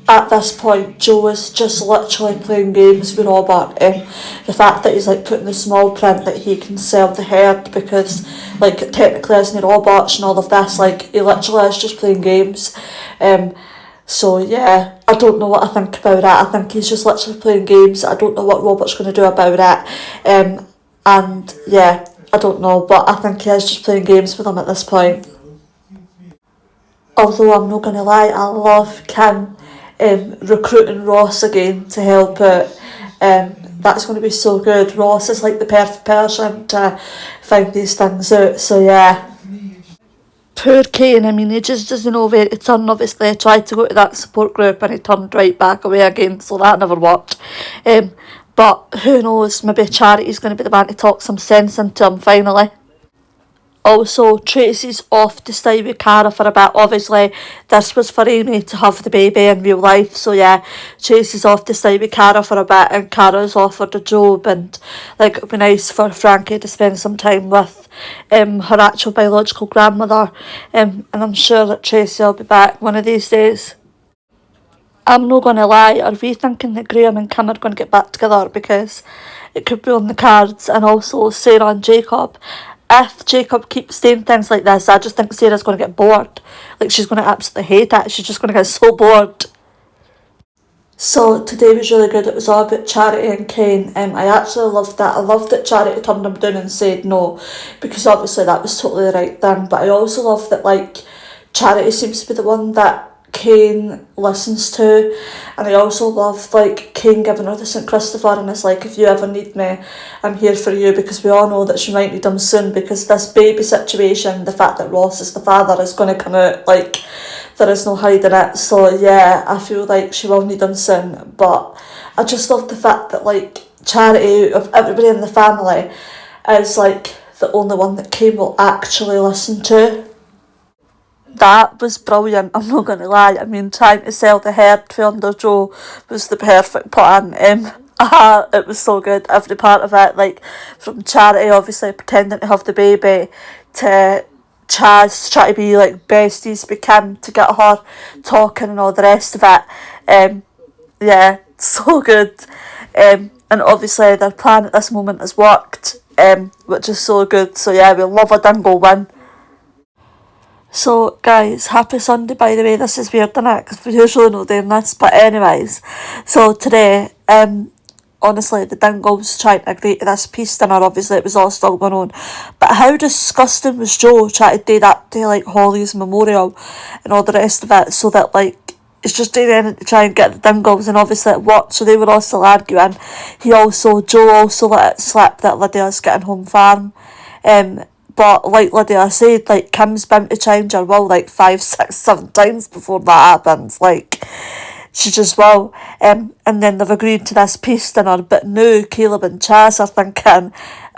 at this point, Joe is just literally playing games with Robert. The fact that he's like putting the small print that he can sell the herd because, like, technically isn't Robert's and all of this, like, he literally is just playing games. So yeah, I don't know what I think about it. I think he's just literally playing games. I don't know what Robert's going to do about it. And yeah, I don't know, but I think he is just playing games with him at this point. Although I'm not going to lie, I love Kim recruiting Ross again to help out. That's going to be so good. Ross is like the perfect person to find these things out, so yeah. Poor Kane, I mean, he just doesn't know where to turn. Obviously, I tried to go to that support group and he turned right back away again, so that never worked. But who knows, maybe Charity's going to be the man to talk some sense into him finally. Also, Tracy's off to stay with Cara for a bit. Obviously, this was for Amy to have the baby in real life. So yeah, Tracy's off to stay with Cara for a bit and Cara's offered a job, and like it'd be nice for Frankie to spend some time with her actual biological grandmother. And I'm sure that Tracy will be back one of these days. I'm not going to lie, are we thinking that Graham and Kim are going to get back together? Because it could be on the cards. And also Sarah and Jacob. If Jacob keeps saying things like this, I just think Sarah's going to get bored. Like, she's going to absolutely hate it. She's just going to get so bored. So today was really good. It was all about Charity and Kane. I actually loved that. I loved that Charity turned him down and said no, because obviously that was totally the right thing. But I also love that, like, Charity seems to be the one that Kane listens to, and I also love like Kane giving her the St Christopher and it's like, if you ever need me, I'm here for you, because we all know that she might need him soon, because this baby situation, the fact that Ross is the father, is going to come out, like, there is no hiding it. So yeah, I feel like she will need him soon. But I just love the fact that, like, Charity, of everybody in the family, is like the only one that Kane will actually listen to. That was brilliant, I'm not going to lie. I mean, trying to sell the herd to under Joe was the perfect plan. It was so good, every part of it. Like, from Charity obviously pretending to have the baby, to Chaz trying to be like besties with Kim to get her talking and all the rest of it. Yeah, so good. And obviously their plan at this moment has worked, which is so good. So yeah, we love a dingo win. So guys, happy Sunday, by the way. This is weird, isn't it? Because we're usually not doing this. But anyways, so today, honestly, the Dingles trying to agree to this peace dinner. Obviously, it was all still going on. But how disgusting was Joe trying to do that to, like, Holly's memorial and all the rest of it, so that, like, it's just doing anything to try and get the Dingles, and obviously it worked, so they were all still arguing. Joe also let it slip that Lydia's getting home farm. But like Lydia said, like, Kim's been to change her will like 5, 6, 7 times before that happens. Like, she just will. And then they've agreed to this peace dinner, but now Caleb and Chaz are thinking,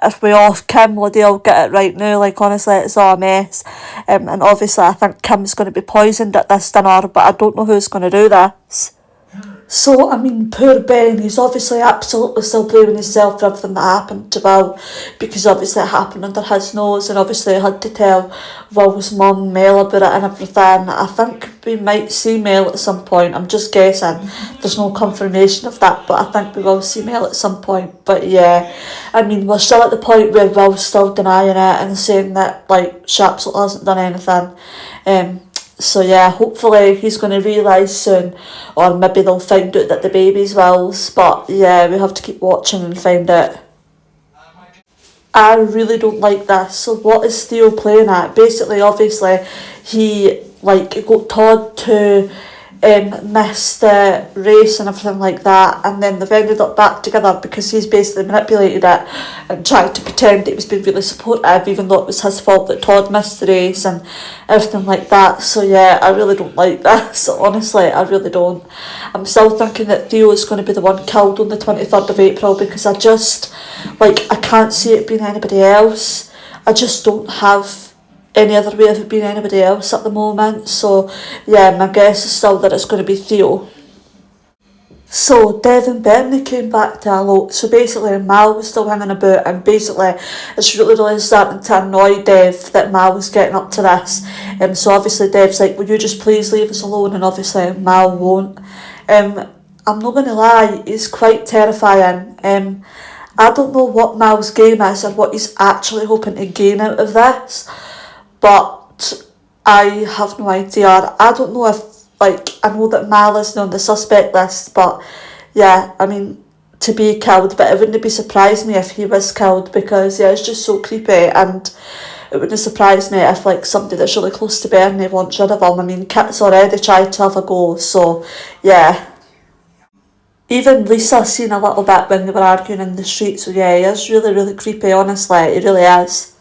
if we off Kim, Lydia will get it right now. Like, honestly, it's all a mess. And obviously I think Kim's going to be poisoned at this dinner, but I don't know who's going to do this. So, I mean, poor Ben, he's obviously absolutely still blaming himself for everything that happened to Will, because obviously it happened under his nose, and obviously he had to tell Will's mum, Mel, about it and everything. I think we might see Mel at some point. I'm just guessing. There's no confirmation of that, but I think we will see Mel at some point. But yeah, I mean, we're still at the point where Will's still denying it and saying that, like, she absolutely hasn't done anything. So yeah, hopefully he's going to realise soon, or maybe they'll find out that the baby's Will's. But yeah, we have to keep watching and find out. I really don't like this. So what is Theo playing at? Basically, obviously, he, like, got Todd to miss the race and everything like that, and then they've ended up back together because he's basically manipulated it and tried to pretend he was being really supportive, even though it was his fault that Todd missed the race and everything like that. So yeah, I really don't like this. Honestly, I really don't. I'm still thinking that Theo is going to be the one killed on the 23rd of April, because I just, like, I can't see it being anybody else. I just don't have any other way of it being anybody else at the moment. So yeah, my guess is still that it's going to be Theo. So Dev and Bernie came back to a lot. So basically Mal was still hanging about, and basically it's really starting to annoy Dev that Mal was getting up to this. So obviously Dev's like, will you just please leave us alone? And obviously Mal won't. I'm not going to lie, he's quite terrifying. I don't know what Mal's game is or what he's actually hoping to gain out of this, but I have no idea. I don't know if, like, I know that Mal isn't on the suspect list, but yeah, I mean, to be killed, but it wouldn't be surprised me if he was killed, because yeah, it's just so creepy, and it wouldn't surprise me if like somebody that's really close to Bernie wants rid of him. I mean, Kit's already tried to have a go, so yeah. Even Lisa seen a little bit when they were arguing in the street, so yeah, he is really, really creepy, honestly, he really is.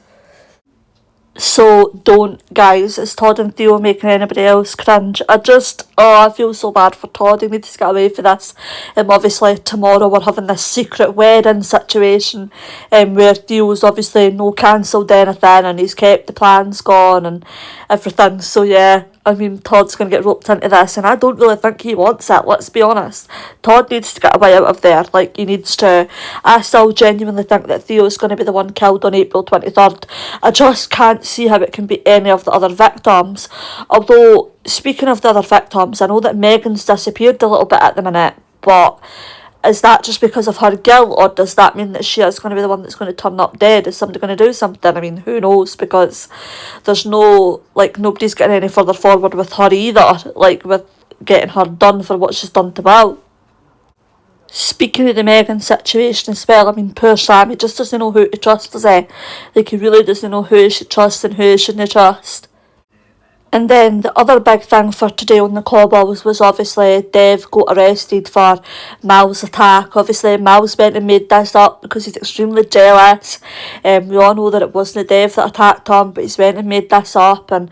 So don't, guys. Is Todd and Theo making anybody else cringe? I feel so bad for Todd. He needs to get away for this. Obviously tomorrow we're having this secret wedding situation, where Theo's obviously no cancelled anything and he's kept the plans going and everything. So yeah, I mean, Todd's going to get roped into this, and I don't really think he wants it, let's be honest. Todd needs to get away out of there, like, he needs to. I still genuinely think that Theo's going to be the one killed on April 23rd. I just can't see how it can be any of the other victims. Although, speaking of the other victims, I know that Megan's disappeared a little bit at the minute, but is that just because of her guilt, or does that mean that she is going to be the one that's going to turn up dead? Is somebody going to do something? I mean, who knows, because there's no, like, nobody's getting any further forward with her either, like, with getting her done for what she's done to Will. Speaking of the Megan situation as well, I mean, poor Sam, he just doesn't know who to trust, does he? Like, he really doesn't know who he should trust and who he shouldn't trust. And then the other big thing for today on the cobbles was obviously Dev got arrested for Mal's attack. Obviously Mal's went and made this up because he's extremely jealous. We all know that it wasn't Dev that attacked him, but he's went and made this up, and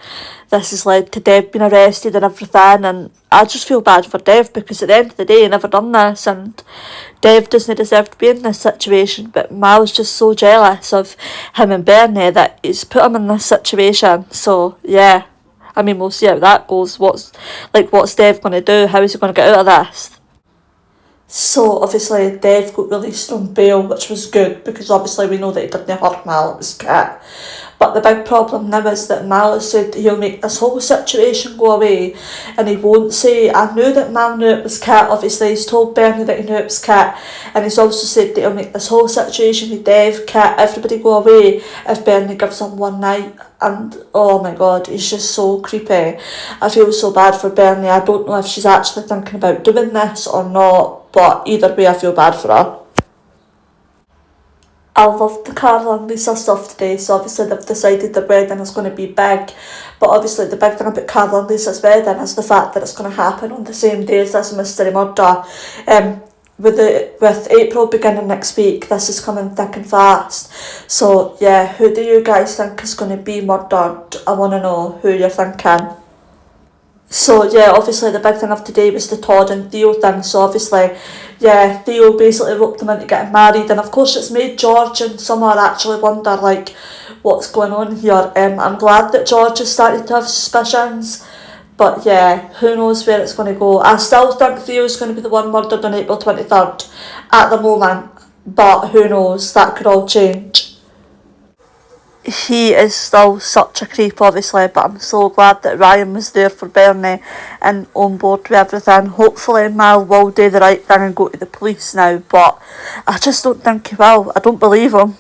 this has led to Dev being arrested and everything. And I just feel bad for Dev, because at the end of the day he never done this, and Dev doesn't deserve to be in this situation, but Mal's just so jealous of him and Bernie that he's put him in this situation. So yeah, I mean, we'll see how that goes. What's Dev going to do? How is he going to get out of this? So obviously Dev got released on bail, which was good, because obviously we know that he didn't hurt Mal, it was Kit. But the big problem now is that Mal has said that he'll make this whole situation go away, and he won't say, I knew that Mal knew it was Kit. Obviously he's told Bernie that he knew it was Kit, and he's also said that he'll make this whole situation with Dev, Kit, everybody go away if Bernie gives him one night. And oh my god, he's just so creepy. I feel so bad for Bernie. I don't know if she's actually thinking about doing this or not, but either way I feel bad for her. I love the Carla and Lisa stuff today. So obviously they've decided their wedding is going to be big, but obviously the big thing about Carla and Lisa's wedding is the fact that it's going to happen on the same day as this mystery murder. With April beginning next week, this is coming thick and fast. So yeah, who do you guys think is going to be murdered? I want to know who you're thinking. So yeah, obviously the big thing of today was the Todd and Theo thing. So obviously, yeah, Theo basically roped them into getting married, and of course it's made George and Summer actually wonder, like, what's going on here. I'm glad that George has started to have suspicions, but yeah, who knows where it's going to go. I still think Theo's going to be the one murdered on April 23rd at the moment, but who knows, that could all change. He is still such a creep, obviously, but I'm so glad that Ryan was there for Bernie and on board with everything. Hopefully Mal will do the right thing and go to the police now, but I just don't think he will. I don't believe him.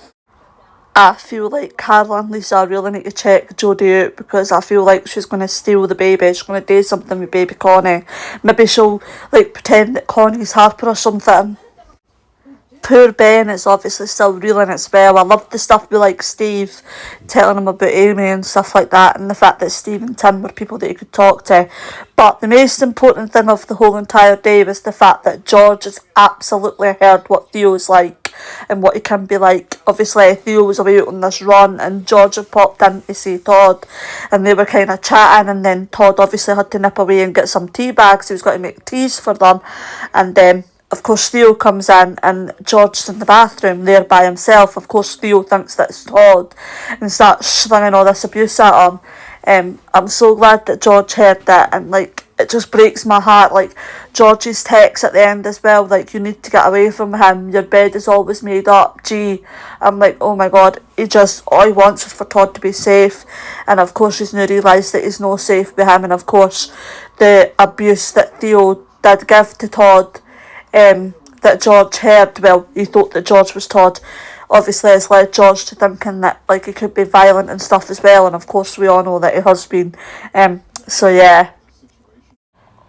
I feel like Carla and Lisa really need to check Jodie out, because I feel like she's going to steal the baby. She's going to do something with baby Connie. Maybe she'll like pretend that Connie's Harper or something. Poor Ben is obviously still reeling as well. I loved the stuff with like Steve telling him about Amy and stuff like that, and the fact that Steve and Tim were people that he could talk to. But the most important thing of the whole entire day was the fact that George has absolutely heard what Theo's like and what he can be like. Obviously Theo was away on this run, and George had popped in to see Todd, and they were kind of chatting, and then Todd obviously had to nip away and get some tea bags. He was going to make teas for them, and of course Theo comes in and George's in the bathroom there by himself. Of course Theo thinks that it's Todd and starts slinging all this abuse at him. I'm so glad that George heard that, and like, it just breaks my heart. Like, George's text at the end as well, like, you need to get away from him, your bed is always made up. I'm like, oh my god, all he wants is for Todd to be safe, and of course he's now realised that he's not safe with him. And of course the abuse that Theo did give to Todd, that George heard, well, he thought that George was Todd, obviously has led George to thinking that like he could be violent and stuff as well, and of course we all know that he has been. So yeah.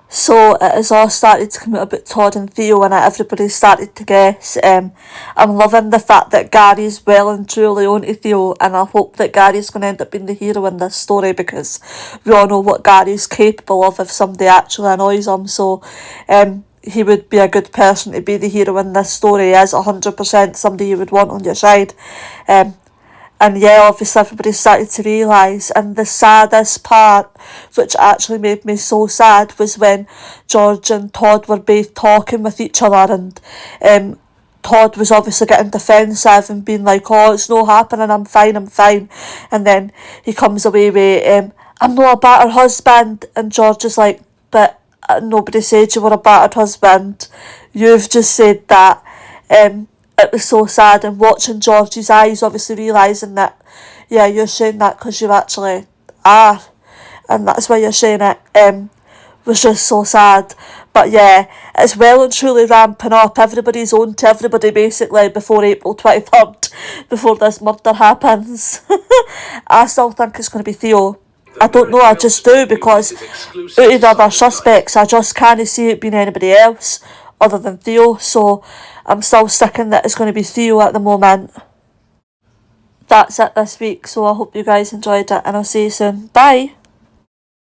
So it has all started to come out about Todd and Theo, and everybody started to guess. I'm loving the fact that Gary's well and truly on to Theo, and I hope that Gary's going to end up being the hero in this story, because we all know what Gary's capable of if somebody actually annoys him. So he would be a good person to be the hero in this story. He is 100% somebody you would want on your side. And yeah, obviously everybody started to realise, and the saddest part, which actually made me so sad, was when George and Todd were both talking with each other, and Todd was obviously getting defensive and being like, oh, it's no happening, I'm fine, and then he comes away with, I'm not a battered husband, and George is like, but nobody said you were a battered husband, you've just said that. It was so sad, and watching George's eyes, obviously realising that, yeah, you're saying that because you actually are, and that's why you're saying it, was just so sad. But yeah, it's well and truly ramping up. Everybody's on to everybody basically before April 23rd, before this murder happens. I still think it's going to be Theo. I don't know, I just do, because out of the other suspects, I just can't see it being anybody else other than Theo, so I'm still sticking that it's going to be Theo at the moment. That's it this week, so I hope you guys enjoyed it, and I'll see you soon. Bye!